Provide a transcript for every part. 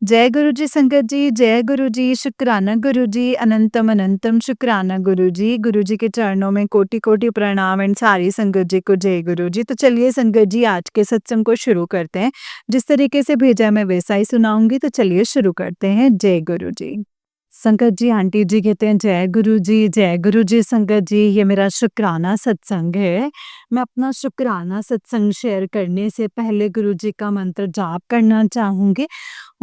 जय गुरु जी संगत जी, जय गुरु जी, शुक्राना गुरु जी, अनंतम अनंतम शुक्राना गुरु जी। गुरु जी के चरणों में कोटि-कोटि प्रणाम एंड सारी संगत जी को जय गुरु जी। तो चलिए संगत जी आज के सत्संग को शुरू करते हैं। जिस तरीके से भेजा है मैं वैसा ही सुनाऊँगी तो चलिए शुरू करते हैं। जय गुरु जी। संगत जी आंटी जी कहते हैं जय गुरु जी संगत जी ये मेरा शुक्राना सत्संग है। मैं अपना शुक्राना सत्संग शेयर करने से पहले गुरु जी का मंत्र जाप करना चाहूँगी।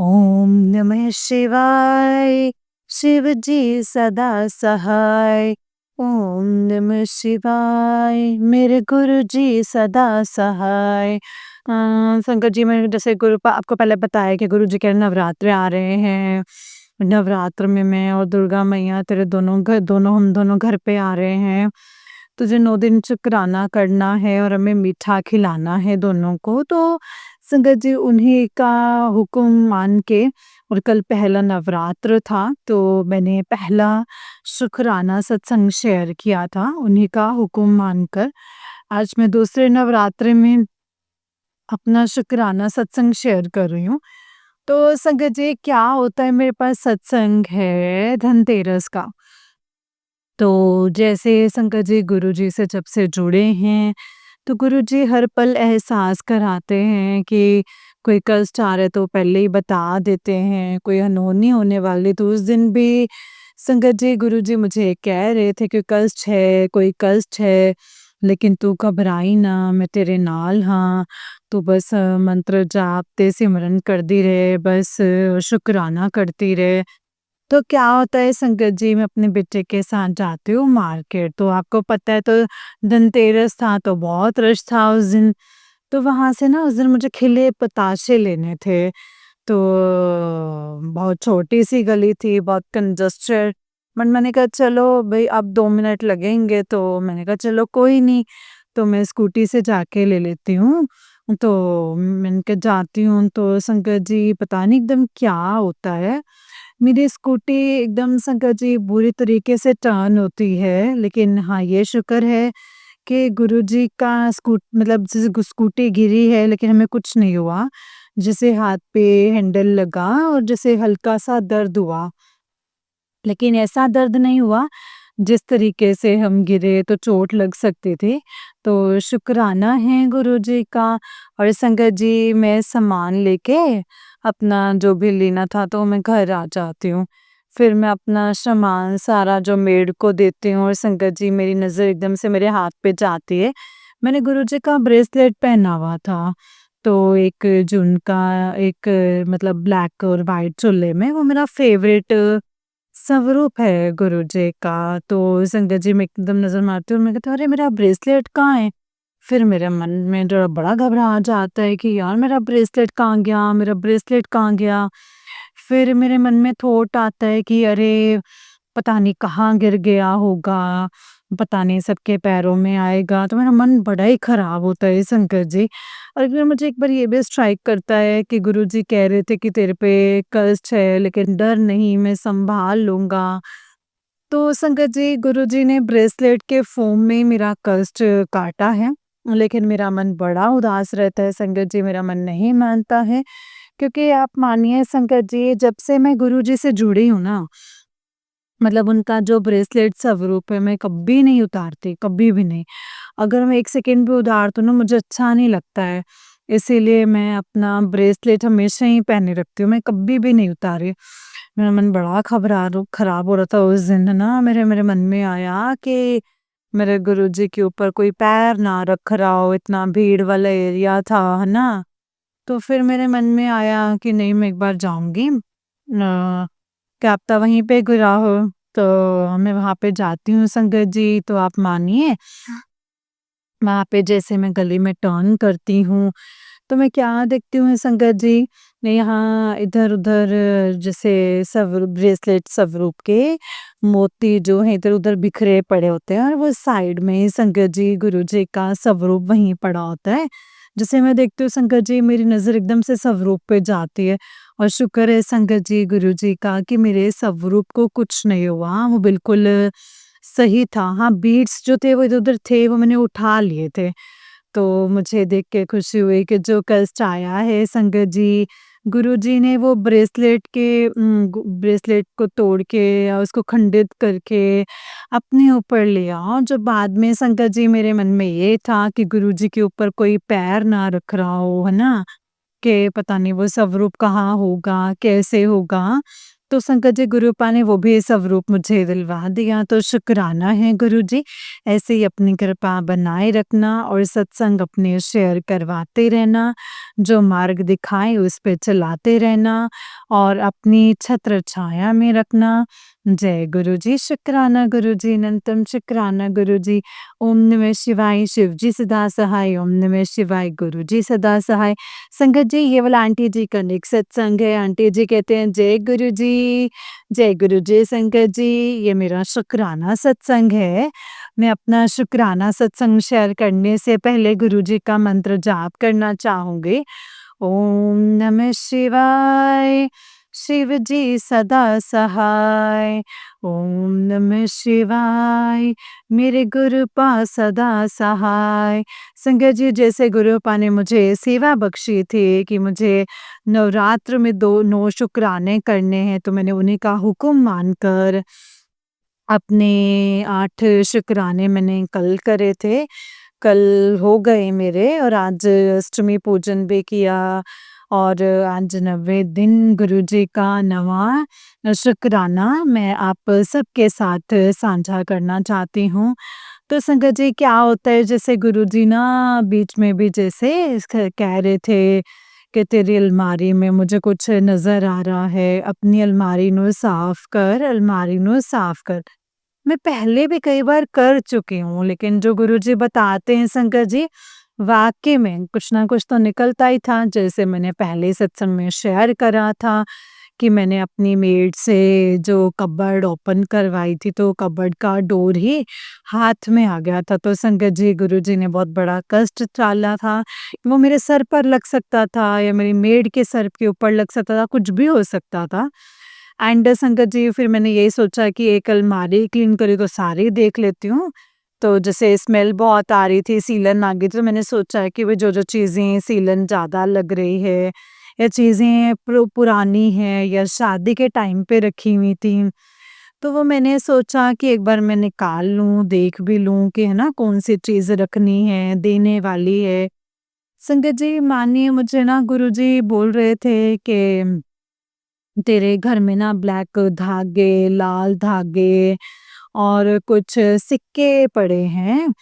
ओम नमः शिवाय शिव जी सदा सहाय। ओम नमः शिवाय मेरे गुरु जी सदा सहाय। संगत जी मैंने जैसे गुरु आपको पहले बताया कि गुरु जी के नवरात्रे आ रहे हैं। नवरात्र में मैं और दुर्गा मैया तेरे दोनों हम दोनों घर पे आ रहे हैं। तुझे 9 दिन शुक्राना करना है और हमें मीठा खिलाना है दोनों को। तो संगत जी उन्हीं का हुक्म मान के और कल पहला नवरात्र था तो मैंने पहला शुक्राना सत्संग शेयर किया था उन्हीं का हुक्म मानकर। आज मैं दूसरे नवरात्रे में अपना शुक्राना सत्संग शेयर कर रही हूँ। तो संगत जी क्या होता है मेरे पास सत्संग है धनतेरस का। तो जैसे संगत जी गुरुजी से जब से जुड़े हैं, तो गुरुजी हर पल एहसास कराते हैं कि कोई कष्ट आ रहा है तो पहले ही बता देते हैं, कोई अनहोनी होने वाली तो उस दिन भी संगत जी गुरुजी मुझे कह रहे थे कि कष्ट है, कोई कष्ट है, लेकिन तू घबराई ना, मैं तेरे नाल हाँ। तू बस मंत्र जाप ते सिमरन करदी रहे, बस शुक्राना करती रहे। तो क्या होता है संगत जी मैं अपने बेटे के साथ जाती हूँ मार्केट तो आपको पता है तो धनतेरस था तो बहुत रश था उस दिन। तो वहाँ से ना उस दिन मुझे खिले पताशे लेने थे। तो बहुत छोटी-सी गली थी, बहुत कंजस्टेड बट मैंने कहा चलो भई अब 2 मिनट लगेंगे तो मैंने कहा चलो कोई नहीं, तो मैं स्कूटी से जाके ले लेती हूँ। तो मैंने कहा जाती हूँ तो संगत जी पता नहीं एकदम क्या होता है, मेरी स्कूटी एकदम संगत जी बुरी तरीके से टर्न होती है, लेकिन हाँ, ये शुक्र है कि गुरुजी का मतलब जैसे स्कूटी गिरी है लेकिन हमें कुछ नहीं हुआ। जैसे हाथ पे हैंडल लगा और जैसे हल्का-सा दर्द हुआ। लेकिन ऐसा दर्द नहीं हुआ, जिस तरीके से हम गिरे तो चोट लग सकती थी। तो शुक्राना है गुरुजी का और संगत जी मैं सामान लेके अपना जो भी लेना था तो मैं घर आ जाती हूँ। फिर मैं अपना सामान सारा जो मेड को देती हूँ और संगत जी मेरी नज़र एकदम से मेरे हाथ पे जाती है। मैंने गुरुजी का ब्रेसलेट पहना हुआ था, तो एक झुमका एक मतलब ब्लैक और व्हाइट चूल्हे में वो मेरा फ़ेवरेट स्वरूप है गुरुजी का। तो संगत जी मैं एकदम नज़र मारती हूँ और मैं कहती हूँ अरे मेरा ब्रेसलेट कहाँ है? फिर मेरे मन में जो बड़ा घबराहट जाता है कि यार मेरा ब्रेसलेट कहाँ गया? मेरा ब्रेसलेट कहाँ गया? फिर मेरे मन में थॉट आता है कि अरे पता नहीं कहाँ गिर गया होगा, पता नहीं सबके पैरों में आएगा, तो मेरा मन बड़ा ही खराब होता है संकट जी। और फिर मुझे एक बार ये भी स्ट्राइक करता है कि गुरुजी कह रहे थे कि तेरे पे कष्ट है लेकिन डर नहीं मैं सँभाल लूँगा। तो संगत जी गुरुजी ने ब्रेसलेट के फ़ॉर्म में मेरा कष्ट काटा है, लेकिन मेरा मन बड़ा उदास रहता है संगत जी, मेरा मन नहीं मानता है। क्योंकि आप मानिए संगत जी जब से मैं गुरुजी से जुड़ी हूँ ना, मतलब उनका जो ब्रेसलेट स्वरूप है मैं कभी नहीं उतारती, कभी भी नहीं। अगर मैं 1 सेकंड भी उतार दूँ ना मुझे अच्छा नहीं लगता है। इसीलिए मैं अपना ब्रेसलेट हमेशा ही पहने रखती हूँ, मैं कभी भी नहीं उतारी। मेरा मन बड़ा खराब हो रहा था उस दिन ना मेरे मेरे मन में आया कि मेरे गुरुजी के ऊपर कोई पैर ना रख रहा हो, इतना भीड़ वाला एरिया था, है ना? तो फिर मेरे मन में आया कि नहीं मैं एक बार जाऊँगी क्या पता वहीं पे गिरा हो। तो मैं वहाँ पे जाती हूँ संगत जी, तो आप मानिए वहाँ पे जैसे मैं गली में टर्न करती हूँ, तो मैं क्या देखती हूँ संगत जी, मैं यहाँ इधर-उधर जैसे ब्रेसलेट स्वरूप के मोती जो हैं इधर-उधर बिखरे पड़े होते हैं और वो साइड में ही संगत जी गुरुजी का स्वरूप वहीं पड़ा होता है। जैसे मैं देखती हूँ संगत जी मेरी नज़र एकदम से स्वरूप पे जाती है और शुक्र है संगत जी गुरुजी का कि मेरे स्वरूप को कुछ नहीं हुआ, वो बिल्कुल सही था। हाँ, बीट्स जो थे वो इधर-उधर थे, वो मैंने उठा लिए थे। तो मुझे देख के खुशी हुई कि जो कष्ट आया है संगत जी, गुरुजी ने वो ब्रेसलेट को तोड़ के या उसको खंडित करके अपने ऊपर लिया, और जो बाद में संगत जी मेरे मन में ये था कि गुरुजी के ऊपर कोई पैर ना रख रहा हो, है ना? कि पता नहीं वो स्वरूप कहाँ होगा, कैसे होगा? तो संकट जी गुरुपा ने वो भी स्वरूप मुझे दिलवा दिया, तो शुक्राना है गुरुजी। ऐसे ही अपनी कृपा बनाए रखना और सत्संग अपने शेयर करवाते रहना, जो मार्ग दिखाएँ उस पे चलाते रहना और अपनी छत्र छाया में रखना। जय गुरुजी, शुक्राना गुरुजी, अनंतम शुक्राना गुरुजी। ओम नमः शिवाय, शिव जी सदा सहाय, ओम नमः शिवाय, गुरुजी सदा सहाय। संगत जी ये वाला आंटी जी का नेक्स्ट सत्संग है। आंटी जी कहते हैं जय गुरु जी, जय गुरु जी संगत जी। ये मेरा शुक्राना सत्संग है। मैं अपना शुक्राना सत्संग शेयर करने से पहले गुरु जी का मंत्र जाप करना चाहूँगी। ओम नमः शिवाय, शिव जी सदा सहाय। ओम नमः शिवाय, मेरे गुरुपा सदा सहाय। संगत जी जैसे गुरुपा ने मुझे सेवा बख्शी थी कि मुझे नवरात्र में 9 शुक्राने करने हैं, तो मैंने उन्हीं का हुक्म मानकर अपने 8 शुक्राने मैंने कल करे थे। कल हो गए मेरे, और आज अष्टमी पूजन भी किया, और आज 90 दिन गुरुजी का नवा शुक्राना मैं आप सबके साथ साझा करना चाहती हूँ। तो संगत जी क्या होता है, जैसे गुरुजी ना बीच में भी जैसे कह रहे थे कि तेरी अलमारी में मुझे कुछ नज़र आ रहा है, अपनी अलमारी नु साफ कर, अलमारी नु साफ कर। मैं पहले भी कई बार कर चुकी हूँ, लेकिन जो गुरुजी बताते हैं संगत जी, वाक़ई में कुछ ना कुछ तो निकलता ही था। जैसे मैंने पहले सत्संग में शेयर करा था कि मैंने अपनी मेड से जो कबर्ड ओपन करवाई थी, तो कबर्ड का डोर ही हाथ में आ गया था। तो संगत जी गुरुजी ने बहुत बड़ा कष्ट टाला था। वो मेरे सर पर लग सकता था या मेरी मेड के सर के ऊपर लग सकता था, कुछ भी हो सकता था। एंड संगत जी फिर मैंने यही सोचा कि एक अलमारी क्लीन करी तो सारी देख लेती हूँ। तो जैसे स्मेल बहुत आ रही थी, सीलन आ गई थी, तो मैंने सोचा कि भाई जो-जो चीज़ें सीलन ज़्यादा लग रही है या चीज़ें पुरानी हैं या शादी के टाइम पे रखी हुई थी, तो वो मैंने सोचा कि एक बार मैं निकाल लूँ, देख भी लूँ कि है ना कौन-सी चीज़ रखनी है, देने वाली है। संगत जी मानिए मुझे ना गुरुजी बोल रहे थे कि तेरे घर में ना ब्लैक धागे, लाल धागे और कुछ सिक्के पड़े हैं,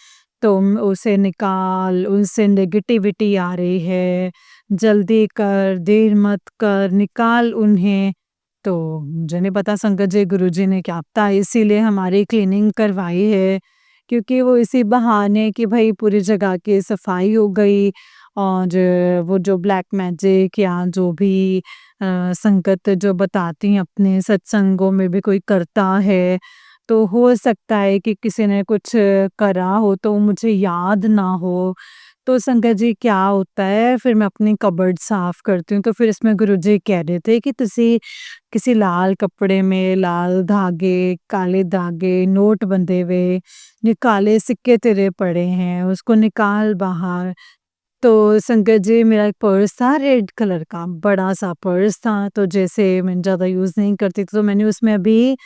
तुम उसे निकाल, उससे नेगेटिविटी आ रही है, जल्दी कर, देर मत कर, निकाल उन्हें। तो मुझे नहीं पता संगत जी गुरुजी ने क्या पता इसीलिए हमारी क्लीनिंग करवाई है, क्योंकि वो इसी बहाने कि भई पूरी जगह की सफाई हो गई, और वो जो ब्लैक मैजिक या जो भी संगत जो बताती हैं अपने सत्संगों में भी कोई करता है, तो हो सकता है कि किसी ने कुछ करा हो तो मुझे याद ना हो। तो संगत जी क्या होता है, फिर मैं अपनी कबर्ड साफ करती हूँ, तो फिर इसमें गुरुजी कह रहे थे कि तुसी किसी लाल कपड़े में लाल धागे, काले धागे, नोट बंधे हुए, ये काले सिक्के तेरे पड़े हैं, उसको निकाल बाहर। तो संगत जी मेरा एक पर्स था रेड कलर का, बड़ा-सा पर्स था, तो जैसे मैं ज़्यादा यूज़ नहीं करती थी, तो मैंने उसमें अभी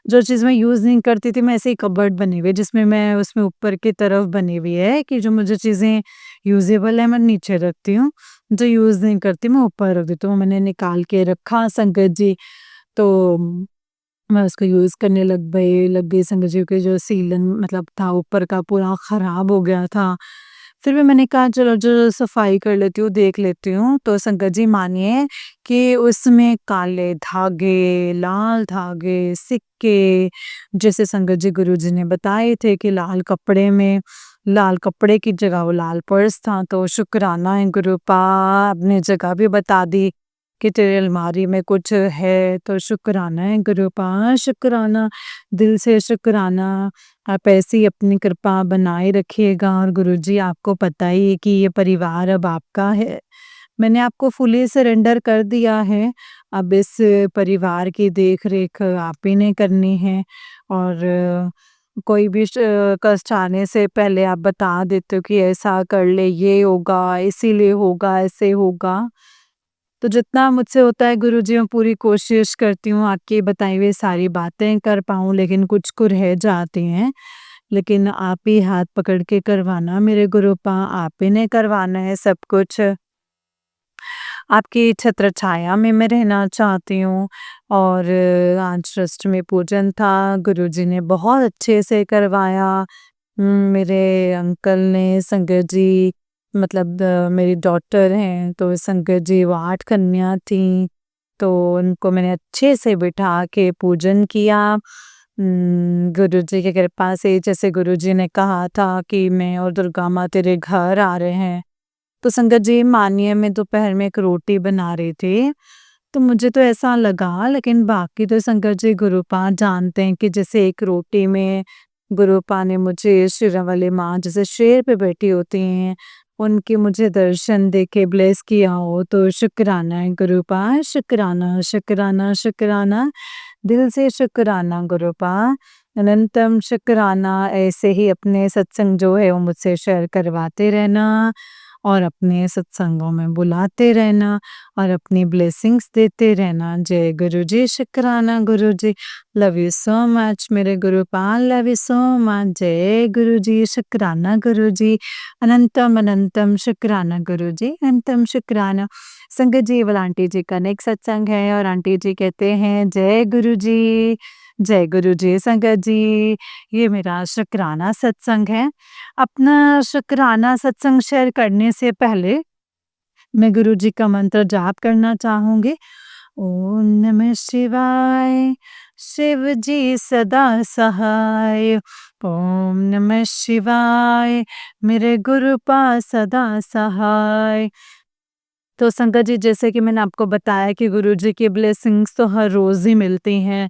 जो चीज़ मैं यूज़ नहीं करती थी, मैं ऐसे ही कबर्ड बनी हुई है जिसमें मैं उसमें ऊपर की तरफ बनी हुई है कि जो मुझे चीज़ें यूज़ेबल है मैं नीचे रखती हूँ, जो यूज़ नहीं करती मैं ऊपर रख देती हूँ। मैंने निकाल के रखा संगत जी, तो मैं उसको यूज़ करने लग गई संगत जी, के जो सीलन मतलब था ऊपर का पूरा ख़राब हो गया था। फिर भी मैंने कहा चलो जो सफाई कर लेती हूँ, देख लेती हूँ, तो संगत जी मानिए कि उसमें काले धागे, लाल धागे, सिक्के, जैसे संगत जी गुरुजी ने बताए थे कि लाल कपड़े की जगह वो लाल पर्स था, तो शुक्राना है गुरुपा, आपने जगह भी बता दी कि तेरी अलमारी में कुछ है, तो शुक्राना है गुरुपा, शुक्राना, दिल से शुक्राना। आप ऐसे ही अपनी कृपा बनाए रखिएगा, और गुरुजी आपको पता ही है कि ये परिवार अब आपका है। मैंने आपको फुली सरेंडर कर दिया है, अब इस परिवार की देख-रेख आप ही ने करनी है, और कोई भी कष्ट आने से पहले आप बता देते हो कि ऐसा कर ले, ये होगा, इसीलिए होगा, ऐसे होगा। तो जितना मुझसे होता है गुरुजी मैं पूरी कोशिश करती हूँ आपकी बताई हुई सारी बातें कर पाऊँ, लेकिन कुछ रह जाती हैं। लेकिन आप ही हाथ पकड़ के करवाना मेरे गुरुपा, आप ही ने करवाना है सब कुछ। आपकी छत्र छाया में मैं रहना चाहती हूँ। और आज ट्रस्ट में पूजन था, गुरुजी ने बहुत अच्छे से करवाया। मेरे अंकल ने संगत जी, मतलब मेरी डॉटर हैं, तो संगत जी वो 8 कन्या थीं, तो उनको मैंने अच्छे से बिठा के पूजन किया। गुरुजी की कृपा से, जैसे गुरुजी ने कहा था कि मैं और दुर्गा माँ तेरे घर आ रहे हैं। तो संगत जी मानिए मैं दोपहर में एक रोटी बना रही थी, तो मुझे तो ऐसा लगा, लेकिन बाकी तो संगत जी गुरुपा जानते हैं कि जैसे एक रोटी में गुरुपा ने मुझे शेरा वाली माँ जैसे शेर पे बैठी होती हैं, उनके मुझे दर्शन देके ब्लेस किया हो, तो शुक्राना है गुरुपा, शुक्राना, शुक्राना, शुक्राना, दिल से शुक्राना गुरुपा, अनंतम शुक्राना। ऐसे ही अपने सत्संग जो है वो मुझसे शेयर करवाते रहना और अपने सत्संगों में बुलाते रहना और अपनी ब्लेसिंग्स देते रहना। जय गुरु जी, शुक्राना गुरु जी, लव यू सो मच मेरे Gurupal, love you so much. जय गुरु जी, शुक्राना गुरु जी, अनंतम अनंतम शुक्राना गुरु जी, अनंतम शुक्राना। संगत जी, वाला आंटी जी का नेक्स्ट सत्संग है और आंटी जी कहते हैं जय गुरु जी, जय गुरु जी। संगत जी, ये मेरा शुक्राना सत्संग है। अपना शुक्राना सत्संग शेयर करने से पहले मैं गुरु जी का मंत्र जाप करना चाहूँगी। ओम नमः शिवाय, शिव जी सदा सहाय। ओम नमः शिवाय, मेरे गुरु पास सदा सहाय। तो संगत जी, जैसे कि मैंने आपको बताया कि गुरु जी की ब्लेसिंग्स तो हर रोज़ ही मिलती हैं,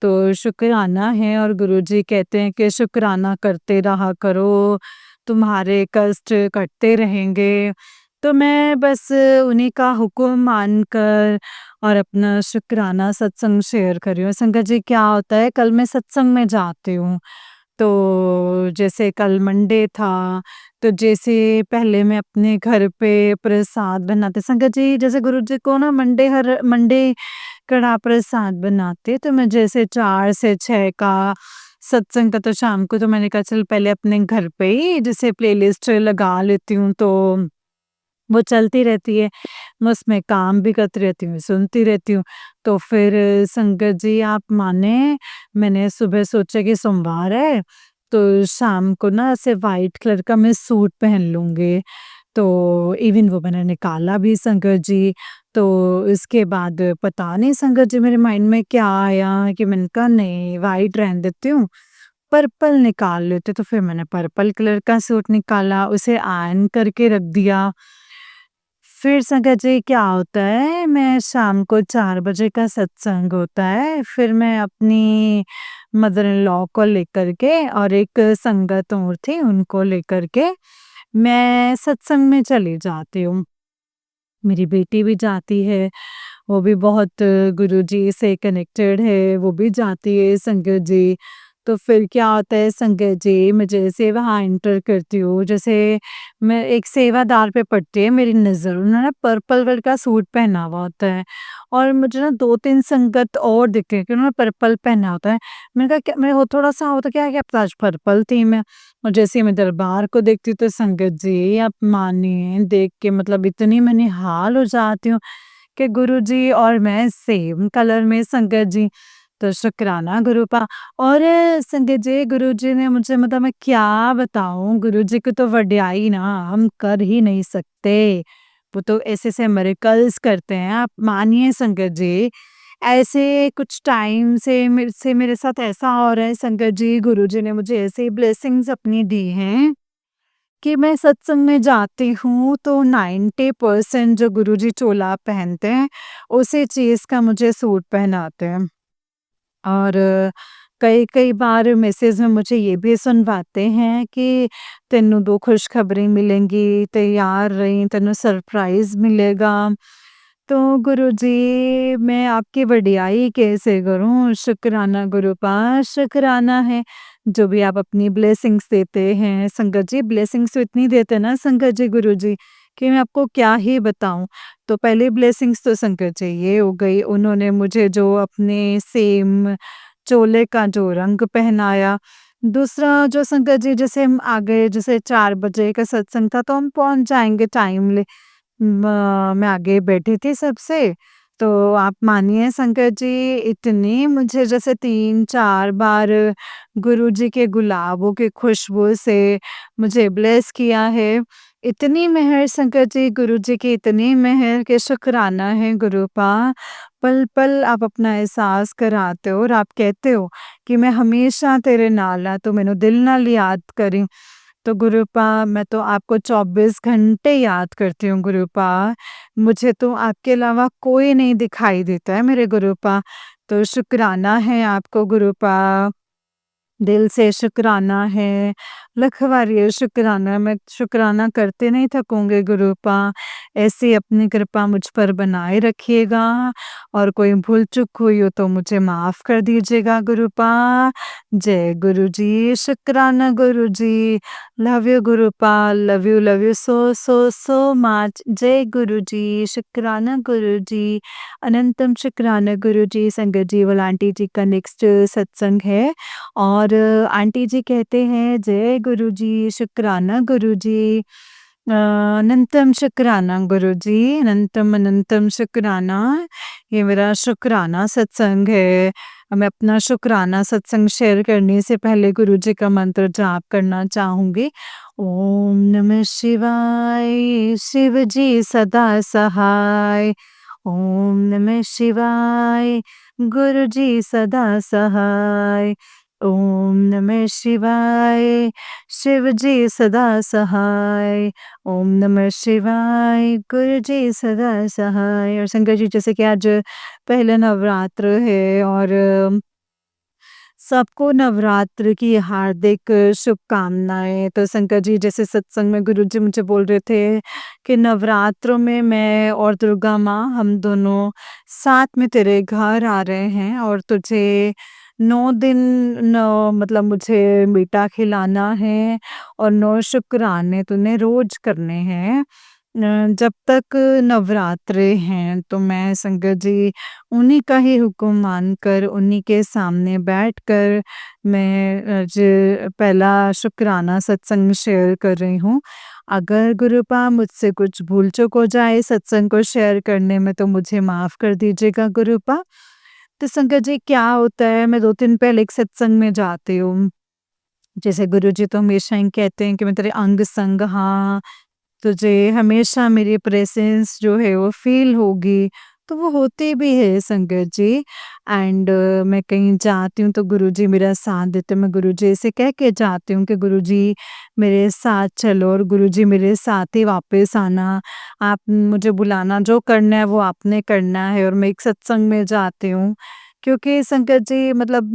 तो शुक्राना है और गुरुजी कहते हैं कि शुक्राना करते रहा करो, तुम्हारे कष्ट कटते रहेंगे। तो मैं बस उन्हीं का हुक्म मानकर और अपना शुक्राना सत्संग शेयर कर रही हूँ। संगत जी, क्या होता है, कल मैं सत्संग में जाती हूँ, तो जैसे कल मंडे था, तो जैसे पहले मैं अपने घर पे प्रसाद बनाते, संगत जी जैसे गुरु जी को ना हर मंडे कड़ा प्रसाद बनाते, तो मैं जैसे 4 से 6 का सत्संग का, तो शाम को तो मैंने कहा चल पहले अपने घर पे ही जैसे प्लेलिस्ट लगा लेती हूँ, तो वो चलती रहती है। मैं उसमें काम भी करती रहती हूँ, सुनती रहती हूँ। तो फिर संगत जी आप माने, मैंने सुबह सोचा कि सोमवार है, तो शाम को ना ऐसे व्हाइट कलर का मैं सूट पहन लूँगी। तो इवन वो मैंने निकाला भी संगत जी। तो इसके बाद पता नहीं संगत जी मेरे माइंड में क्या आया कि मैंने कहा नहीं व्हाइट रहने देती हूँ, पर्पल निकाल लेते। तो फिर मैंने पर्पल कलर का सूट निकाला, उसे आयरन करके रख दिया। फिर संगत जी क्या होता है, मैं शाम को 4 बजे का सत्संग होता है, फिर मैं अपनी मदर इन लॉ को लेकर के और एक संगत और थी उनको लेकर के मैं सत्संग में चली जाती हूँ। मेरी बेटी भी जाती है, वो भी बहुत गुरुजी से कनेक्टेड है, वो भी जाती है संगत जी। तो फिर क्या होता है संगत जी, मैं जैसे वहाँ एंटर करती हूँ, जैसे मैं एक सेवादार पे पड़ती है मेरी नज़र, उन्होंने ना पर्पल कलर का सूट पहना हुआ होता है और मुझे ना 2-3 संगत और दिखते हैं कि उन्होंने पर्पल पहना होता है। मैंने कहा क्या, मेरे को थोड़ा-सा होता क्या है कि अब तो आज पर्पल थीम है। और जैसे ही मैं दरबार को देखती हूँ तो संगत जी आप मानिए देख के मतलब इतनी मैं निहाल हो जाती हूँ कि गुरुजी और मैं सेम कलर में संगत जी। तो शुक्राना गुरुपा। और संगत जी गुरुजी ने मुझे मतलब मैं क्या बताऊँ, गुरुजी की तो वड्याई ना हम कर ही नहीं सकते। वो तो ऐसे-ऐसे मिरेकल्स करते हैं, आप मानिए संगत जी। ऐसे कुछ टाइम से मेरे साथ ऐसा हो रहा है संगत जी, गुरुजी ने मुझे ऐसे ब्लेसिंग्स अपनी दी हैं कि मैं सत्संग में जाती हूँ तो 90% जो गुरुजी चोला पहनते हैं, उसी चीज़ का मुझे सूट पहनाते हैं। और कई-कई बार मैसेज में मुझे ये भी सुनवाते हैं कि तेनू 2 खुशखबरी मिलेंगी, तैयार रही, तेनू सरप्राइज़ मिलेगा। तो गुरुजी मैं आपकी वड्याई कैसे करूँ? शुक्राना गुरुपा, शुक्राना है, जो भी आप अपनी ब्लेसिंग्स देते हैं। संगत जी ब्लेसिंग्स तो इतनी देते हैं ना संगत जी गुरुजी, कि मैं आपको क्या ही बताऊँ। तो पहली ब्लेसिंग्स तो संगत जी ये हो गई, उन्होंने मुझे जो अपने सेम चोले का जो रंग पहनाया। दूसरा जो संगत जी जैसे हम आ गए, जैसे 4 बजे का सत्संग था तो हम पहुँच जाएँगे टाइमली। मैं आगे बैठी थी सबसे, तो आप मानिए संगत जी इतनी मुझे जैसे 3-4 बार गुरुजी के गुलाबों की खुशबू से मुझे ब्लेस किया है। इतनी मेहर संगत जी गुरुजी की, इतनी मेहर के शुक्राना है गुरूपा। पल-पल आप अपना एहसास कराते हो और आप कहते हो कि मैं हमेशा तेरे नाल आ, तू मैनू दिल नाल याद करी। तो गुरूपा मैं तो आपको 24 घंटे याद करती हूँ गुरूपा। मुझे तो आपके अलावा कोई नहीं दिखाई देता है मेरे गुरूपा। तो शुक्राना है आपको गुरूपा। दिल से शुक्राना है, लखवारी शुक्राना, मैं शुक्राना करते नहीं थकूँगी गुरूपा। ऐसी अपनी कृपा मुझ पर बनाए रखिएगा और कोई भूल-चूक हुई हो तो मुझे माफ़ कर दीजिएगा गुरूपा। जय गुरुजी, शुक्राना Guruji, love you Gurupa, love you so much. जय गुरुजी, शुक्राना गुरुजी, अनंतम शुक्राना गुरुजी। संगत जी वाला आंटी जी का नेक्स्ट सत्संग है। और आंटी जी कहते हैं जय गुरुजी, शुक्राना गुरुजी, अनंतम शुक्राना गुरुजी, अनंतम अनंतम शुक्राना। ये मेरा शुक्राना सत्संग है। मैं अपना शुक्राना सत्संग शेयर करने से पहले गुरुजी का मंत्र जाप करना चाहूँगी। ओम नमः शिवाय, शिव जी सदा सहाय। ओम नमः शिवाय, गुरुजी सदा सहाय। ओम नमः शिवाय, शिव जी सदा सहाय। ओम नमः शिवाय, गुरु जी सदा सहाय। और शंकर जी जैसे कि आज पहला नवरात्र है और सबको नवरात्र की हार्दिक शुभकामनाएँ। तो शंकर जी जैसे सत्संग में गुरुजी मुझे बोल रहे थे कि नवरात्रों में मैं और दुर्गा माँ हम दोनों साथ में तेरे घर आ रहे हैं और तुझे 9 दिन 9 मतलब मुझे मीठा खिलाना है और 9 शुक्राने तूने रोज़ करने हैं। जब तक नवरात्रे हैं तो मैं संगत जी उन्हीं का ही हुक्म मानकर उन्हीं के सामने बैठकर मैं आज पहला शुक्राना सत्संग शेयर कर रही हूँ। अगर गुरुपा मुझसे कुछ भूल-चूक हो जाए सत्संग को शेयर करने में तो मुझे माफ़ कर दीजिएगा गुरुपा। तो संगत जी क्या होता है, मैं 2 दिन पहले एक सत्संग में जाती हूँ। जैसे गुरुजी तो हमेशा ही कहते हैं कि मैं तेरे अंग-संग हाँ, तुझे हमेशा मेरी प्रेज़ेंस जो है वो फ़ील होगी, तो वो होती भी है संगत जी। एंड मैं कहीं जाती हूँ तो गुरुजी मेरा साथ देते हैं। मैं गुरुजी से कह के जाती हूँ कि गुरुजी मेरे साथ चलो और गुरुजी मेरे साथ ही वापस आना। आप मुझे बुलाना, जो करना है वो आपने करना है और मैं एक सत्संग में जाती हूँ। क्योंकि संगत जी मतलब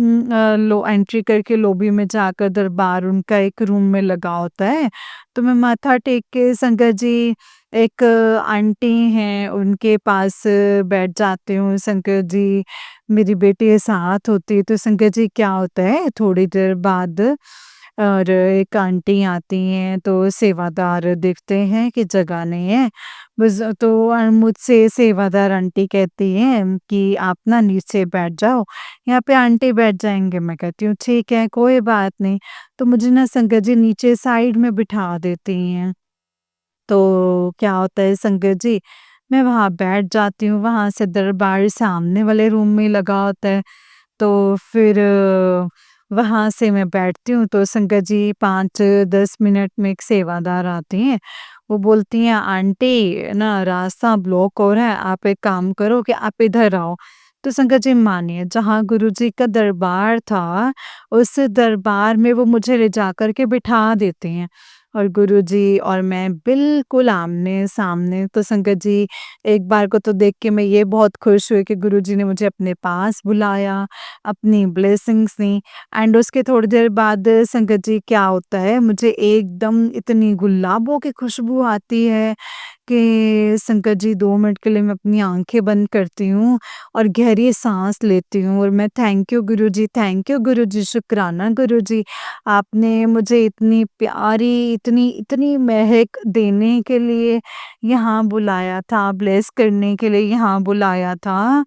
लो एंट्री करके लॉबी में जाकर दरबार उनका एक रूम में लगा होता है। तो मैं माथा टेक के संगत जी एक आंटी हैं उनके पास बैठ जाती हूँ संगत जी। मेरी बेटी साथ होती है तो संगत जी क्या होता है थोड़ी देर बाद और एक आंटी आती हैं तो सेवादार देखते हैं कि जगह नहीं है। बस तो मुझसे सेवादार आंटी कहती हैं कि आप ना नीचे बैठ जाओ, यहाँ पे आंटी बैठ जाएँगे। मैं कहती हूँ ठीक है कोई बात नहीं। तो मुझे ना संगत जी नीचे साइड में बिठा देती हैं। तो क्या होता है संगत जी, मैं वहाँ बैठ जाती हूँ, वहाँ से दरबार सामने वाले रूम में लगा होता है। तो फिर वहाँ से मैं बैठती हूँ तो संगत जी 5-10 मिनट में एक सेवादार आती हैं। वो बोलती हैं आंटी ना रास्ता ब्लॉक हो रहा है, आप एक काम करो कि आप इधर आओ। तो संगत जी मानिए जहाँ गुरुजी का दरबार था, उस दरबार में वो मुझे ले जाकर के बिठा देते हैं। और गुरुजी और मैं बिल्कुल आमने-सामने। तो संगत जी एक बार को तो देख के मैं ये बहुत खुश हुई कि गुरुजी ने मुझे अपने पास बुलाया, अपनी ब्लेसिंग्स दी। एंड उसके थोड़ी देर बाद संगत जी क्या होता है, मुझे एकदम इतनी गुलाबों की खुशबू आती है के संकट जी 2 मिनट के लिए मैं अपनी आँखें बंद करती हूँ और गहरी साँस लेती हूँ और मैं thank you Guruji, thank you Guruji, शुक्राना गुरुजी। आपने मुझे इतनी प्यारी, इतनी इतनी महक देने के लिए यहाँ बुलाया था, ब्लेस करने के लिए यहाँ बुलाया था।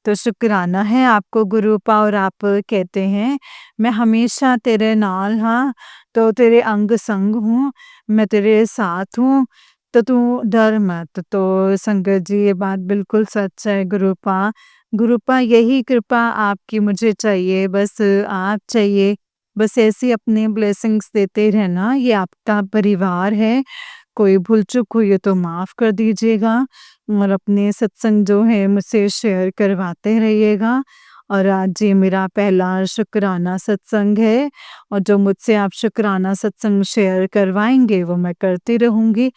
तो शुक्राना है आपको गुरूपा और आप कहते हैं, मैं हमेशा तेरे नाल हाँ, तो तेरे अंग संग हूँ, मैं तेरे साथ हूँ, तो तू डर मत। तो संगत जी ये बात बिल्कुल सच है गुरूपा। गुरूपा यही कृपा आपकी मुझे चाहिए, बस आप चाहिए, बस ऐसी अपने ब्लेसिंग्स देते रहना, ये आपका परिवार है। कोई भूल-चूक हुई है तो माफ़ कर दीजिएगा और अपने सत्संग जो है मुझसे शेयर करवाते रहिएगा। और आज ये मेरा पहला शुक्राना सत्संग है और जो मुझसे आप शुक्राना सत्संग शेयर करवाएँगे वो मैं करती रहूँगी।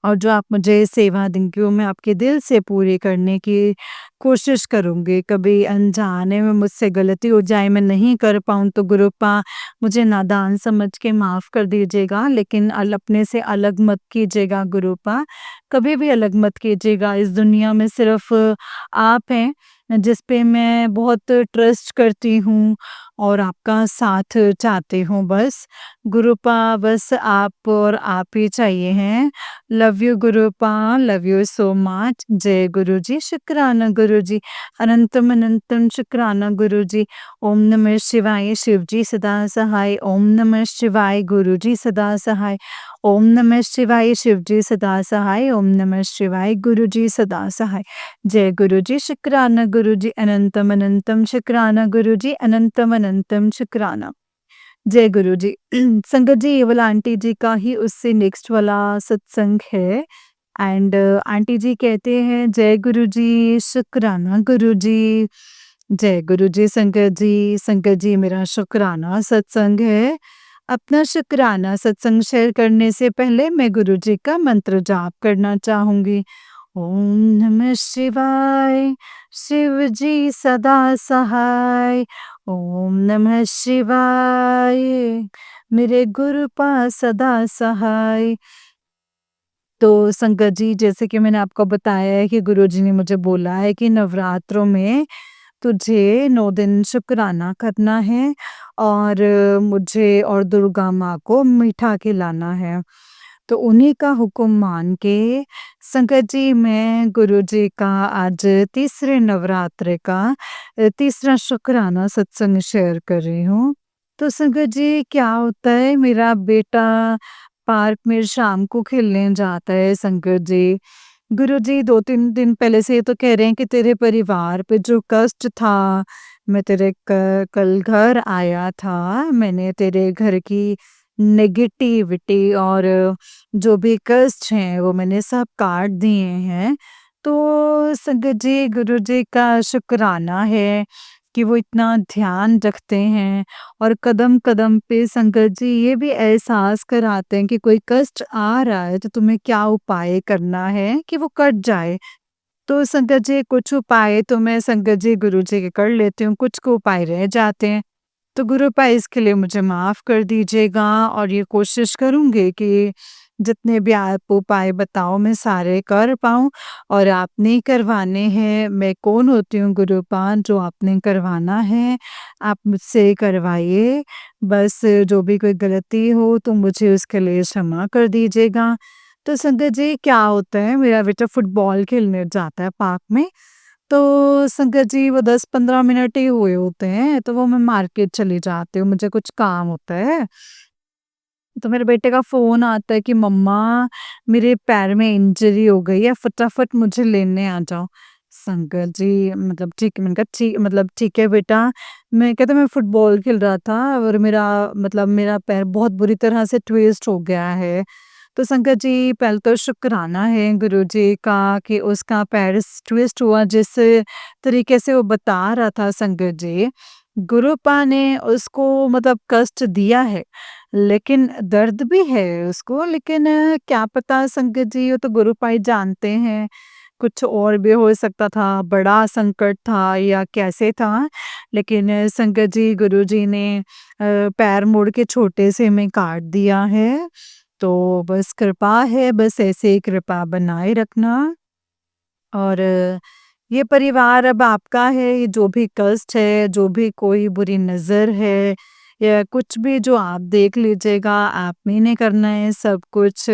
और जो आप मुझे सेवा देंगे वो मैं आपके दिल से पूरी करने की कोशिश करूँगी। कभी अनजाने में मुझसे गलती हो जाए, मैं नहीं कर पाऊँ तो गुरूपा मुझे नादान समझ के माफ़ कर दीजिएगा, लेकिन अपने से अलग मत कीजिएगा गुरूपा। कभी भी अलग मत कीजिएगा, इस दुनिया में सिर्फ़ आप हैं जिस पे मैं बहुत ट्रस्ट करती हूँ और आपका साथ चाहती हूँ बस। गुरूपा बस आप और आप ही चाहिए हैं। Love you Gurupa, love you so much. जय गुरुजी, शुक्राना गुरुजी, अनंतम अनंतम शुक्राना गुरुजी। ओम नमः शिवाय, शिवजी सदा सहाय। ओम नमः शिवाय, गुरुजी सदा सहाय। ओम नमः शिवाय, शिवजी सदा सहाय। ओम नमः शिवाय, गुरुजी सदा सहाय। जय गुरुजी, शुक्राना गुरुजी, अनंतम अनंतम शुक्राना गुरुजी, अनंतम अनंतम शुक्राना। जय गुरु जी। संगत जी ये वाला आंटी जी का ही उससे नेक्स्ट वाला सत्संग है एंड आंटी जी कहते हैं जय गुरु जी, शुक्राना गुरु जी। जय गुरु जी संगत जी मेरा शुक्राना सत्संग है। अपना शुक्राना सत्संग शेयर करने से पहले मैं गुरु जी का मंत्र जाप करना चाहूँगी। ओम नमः शिवाय, शिव जी सदा सहाय। ओम नमः शिवाय, मेरे गुरु पास सदा सहाय। तो संगत जी जैसे कि मैंने आपको बताया है कि गुरुजी ने मुझे बोला है कि नवरात्रों में तुझे 9 दिन शुक्राना करना है और मुझे और दुर्गा माँ को मीठा खिलाना है। तो उन्हीं का हुक्म मान के संगत जी मैं गुरुजी का आज तीसरे नवरात्रे का तीसरा शुक्राना सत्संग शेयर कर रही हूँ। तो संगत जी क्या होता है मेरा बेटा पार्क में शाम को खेलने जाता है संगत जी। गुरुजी 2-3 दिन पहले से ये तो कह रहे हैं कि तेरे परिवार पे जो कष्ट था, मैं तेरे कल घर आया था, मैंने तेरे घर की नेगेटिविटी और जो भी कष्ट हैं वो मैंने सब काट दिए हैं। तो संगत जी गुरुजी का शुक्राना है कि वो इतना ध्यान रखते हैं और कदम-कदम पे संगत जी ये भी एहसास कराते हैं कि कोई कष्ट आ रहा है तो तुम्हें क्या उपाय करना है कि वो कट जाए। तो संगत जी कुछ उपाय तो मैं संगत जी गुरु जी के कर लेती हूँ, कुछ को उपाय रह जाते हैं। तो गुरुपा इसके लिए मुझे माफ़ कर दीजिएगा और ये कोशिश करूँगी कि जितने भी आप उपाय बताओ मैं सारे कर पाऊँ और आपने करवाने हैं। मैं कौन होती हूँ गुरुपा जो आपने करवाना है, आप मुझसे करवाइए। बस जो भी कोई गलती हो तो मुझे उसके लिए क्षमा कर दीजिएगा। तो संगत जी क्या होता है मेरा बेटा फुटबॉल खेलने जाता है पार्क में तो संगत जी वो 10-15 मिनट ही हुए होते हैं, तो वो मैं मार्केट चली जाती हूँ, मुझे कुछ काम होता है। तो मेरे बेटे का फ़ोन आता है कि मम्मा मेरे पैर में इंजरी हो गई है, फटाफट मुझे लेने आ जाओ। संगत जी मतलब ठीक है, मैंने कहा मतलब ठीक है बेटा। मैं कहता मैं फुटबॉल खेल रहा था और मेरा पैर बहुत बुरी तरह से ट्विस्ट हो गया है। तो संगत जी पहले तो शुक्राना है गुरुजी का कि उसका पैर ट्विस्ट हुआ जिस तरीके से वो बता रहा था संगत जी। गुरुपा ने उसको मतलब कष्ट दिया है, लेकिन दर्द भी है उसको लेकिन क्या पता संगत जी वो तो गुरुपा ही जानते हैं। कुछ और भी हो सकता था, बड़ा संकट था या कैसे था, लेकिन संगत जी गुरुजी ने पैर मोड़ के छोटे से में काट दिया है। तो बस कृपा है, बस ऐसे ही कृपा बनाए रखना। और ये परिवार अब आपका है, ये जो भी कष्ट है, जो भी कोई बुरी नज़र है या कुछ भी जो आप देख लीजिएगा, आप में ही ने करना है सब कुछ।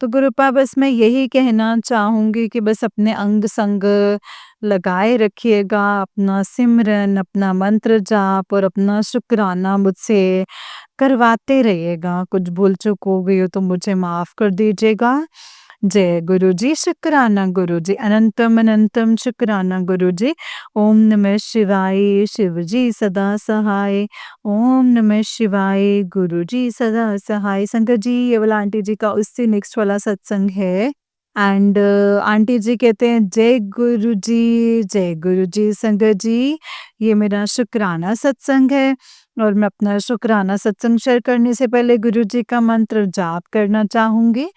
तो गुरुपा बस मैं यही कहना चाहूँगी कि बस अपने अंग-संग लगाए रखिएगा, अपना सिमरन, अपना मंत्र जाप और अपना शुक्राना मुझसे करवाते रहिएगा। कुछ भूल-चूक हो गई हो तो मुझे माफ़ कर दीजिएगा। जय गुरुजी, शुक्राना गुरुजी, अनंतम अनंतम शुक्राना गुरुजी। ओम नमः शिवाय, शिवजी सदा सहाय। ओम नमः शिवाय, गुरुजी सदा सहाय। संगत जी, ये वाला आंटी जी का उससे नेक्स्ट वाला सत्संग है। एंड आंटी जी कहते हैं जय गुरु जी संगत जी, ये मेरा शुक्राना सत्संग है। और मैं अपना शुक्राना सत्संग शेयर करने से पहले गुरु जी का मंत्र जाप करना चाहूंगी।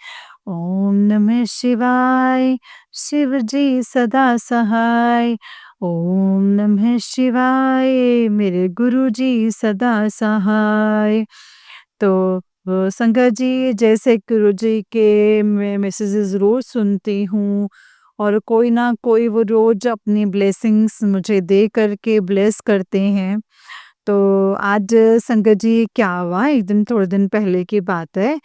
ओम नमः शिवाय, शिव जी सदा सहाय। ओम नमः शिवाय, मेरे गुरु जी सदा सहाय। तो संगत जी, जैसे गुरुजी के मैं मैसेजेस रोज़ सुनती हूँ और कोई ना कोई वो रोज़ अपनी ब्लेसिंग्स मुझे दे कर के ब्लेस करते हैं। तो आज संगत जी क्या हुआ, एक दिन थोड़े दिन पहले की बात है,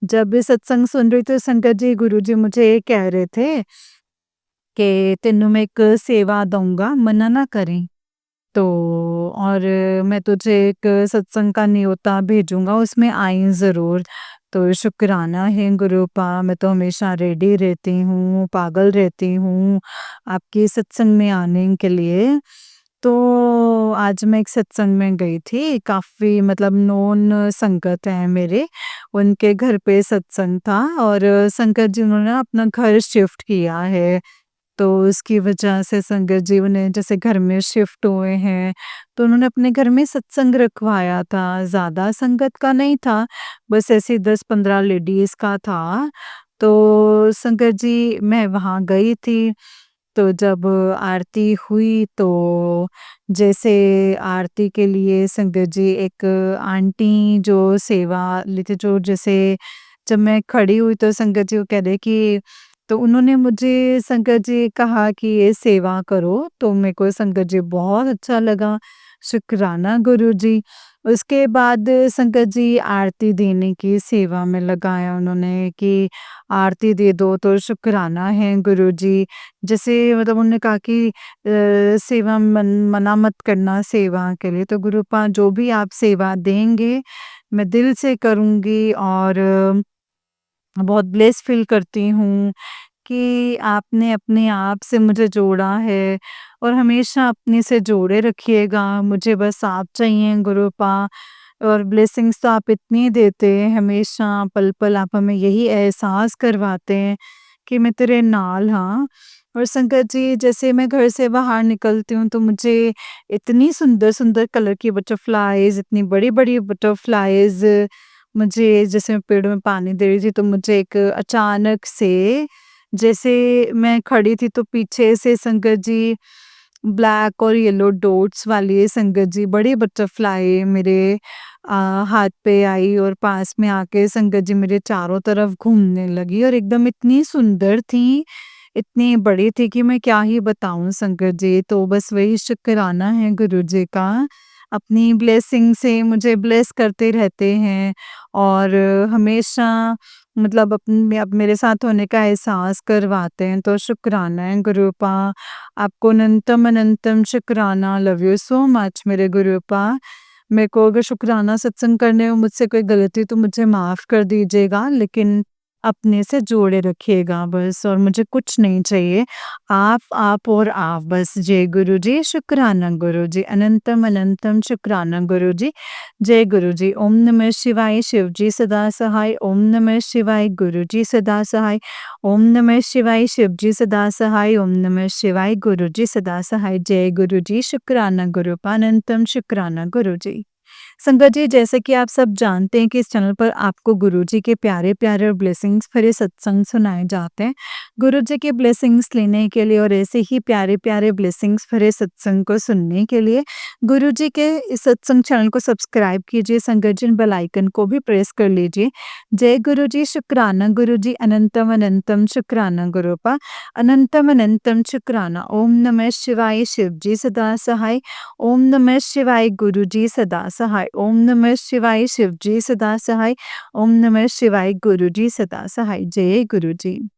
जब सत्संग सुन रही थी संगत जी, गुरुजी मुझे कह रहे थे कि तेनू मैं एक सेवा दूँगा, मना ना करें। तो और मैं तुझे एक सत्संग का न्योता भेजूँगा, उसमें आई ज़रूर। तो शुक्राना है गुरुपा, मैं तो हमेशा रेडी रहती हूँ, पागल रहती हूँ आपके सत्संग में आने के लिए। तो आज मैं एक सत्संग में गई थी, काफ़ी मतलब नोन संगत हैं मेरे, उनके घर पे सत्संग था और संगत जी उन्होंने ना अपना घर शिफ्ट किया है। तो उसकी वजह से संगत जी उन्हें जैसे घर में शिफ्ट हुए हैं, तो उन्होंने अपने घर में सत्संग रखवाया था। ज़्यादा संगत का नहीं था, बस ऐसे 10-15 लेडीज़ का था। तो संगत जी मैं वहाँ गई थी, तो जब आरती हुई तो जैसे आरती के लिए संगत जी एक आंटी जो सेवा लेते, जो जैसे जब मैं खड़ी हुई तो संगत जी वो कह रहे कि, तो उन्होंने मुझे संगत जी कहा कि ये सेवा करो, तो मेरे को संगत जी बहुत अच्छा लगा। शुक्राना गुरुजी। उसके बाद संगत जी आरती देने की सेवा में लगाया उन्होंने कि आरती दे दो, तो शुक्राना है गुरुजी। जैसे मतलब उन्होंने कहा कि सेवा मना मत करना सेवा के लिए, तो गुरुपा जो भी आप सेवा देंगे मैं दिल से करूँगी और बहुत ब्लेस फील करती हूँ कि आपने अपने आप से मुझे जोड़ा है और हमेशा अपने से जोड़े रखिएगा। मुझे बस आप चाहिए गुरुपा, और ब्लेसिंग्स तो आप इतनी देते हैं हमेशा, पल-पल आप हमें यही एहसास करवाते हैं कि मैं तेरे नाल हाँ। और संगत जी, जैसे मैं घर से बाहर निकलती हूँ तो मुझे इतनी सुंदर-सुंदर कलर की बटरफ्लाइज़, इतनी बड़ी-बड़ी बटरफ्लाइज़, मुझे जैसे मैं पेड़ों में पानी दे रही थी तो मुझे एक अचानक से, जैसे मैं खड़ी थी तो पीछे से संगत जी ब्लैक और येलो डॉट्स वाली संगत जी बड़ी बटरफ्लाई मेरे हाथ पे आई और पास में आके संगत जी मेरे चारों तरफ घूमने लगी और एकदम इतनी सुंदर थी, इतनी बड़ी थी कि मैं क्या ही बताऊँ संगत जी। तो बस वही शुक्राना है गुरु जी का, अपनी ब्लेसिंग से मुझे ब्लेस करते रहते हैं और हमेशा मतलब अपने अब मेरे साथ होने का एहसास करवाते हैं, तो शुक्राना है गुरुपा। आपको अनंतम अनंतम शुक्राना, लव यू सो मच मेरे गुरुपा। मेरे को अगर शुक्राना सत्संग करने में मुझसे कोई गलती तो मुझे माफ़ कर दीजिएगा, लेकिन अपने से जोड़े रखिएगा बस, और मुझे कुछ नहीं चाहिए। आप और आप बस। जय गुरु जी, शुक्राना गुरु जी, अनंतम अनंतम शुक्राना गुरु जी। जय गुरु जी। ओम नमः शिवाय, शिव जी सदा सहाय। ओम नमः शिवाय, गुरु जी सदा सहाय। ओम नमः शिवाय, शिव जी सदा सहाय। ओम नमः शिवाय, गुरु जी सदा सहाय। जय गुरु जी, शुक्राना गुरु, अनंतम शुक्राना गुरु जी। संगत जी, जैसे कि आप सब जानते हैं कि इस चैनल पर आपको गुरुजी के प्यारे-प्यारे और ब्लेसिंग्स भरे सत्संग सुनाए जाते हैं। गुरुजी के ब्लेसिंग्स लेने के लिए और ऐसे ही प्यारे-प्यारे ब्लेसिंग्स भरे सत्संग को सुनने के लिए गुरुजी के इस सत्संग चैनल को सब्सक्राइब कीजिए। संगत जी, बेल आइकन को भी प्रेस कर लीजिए। जय गुरुजी, शुक्राना गुरुजी, अनंतम अनंतम शुक्राना गुरुपा, अनंतम अनंतम शुक्राना। ओम नमः शिवाय, शिवजी सदा सहाय। ओम नमः शिवाय, गुरुजी सदा सहाय। ओम नमः शिवाय, शिवजी सदा सहाय। ओम नमः शिवाय, गुरुजी सदा सहाय। जय गुरुजी।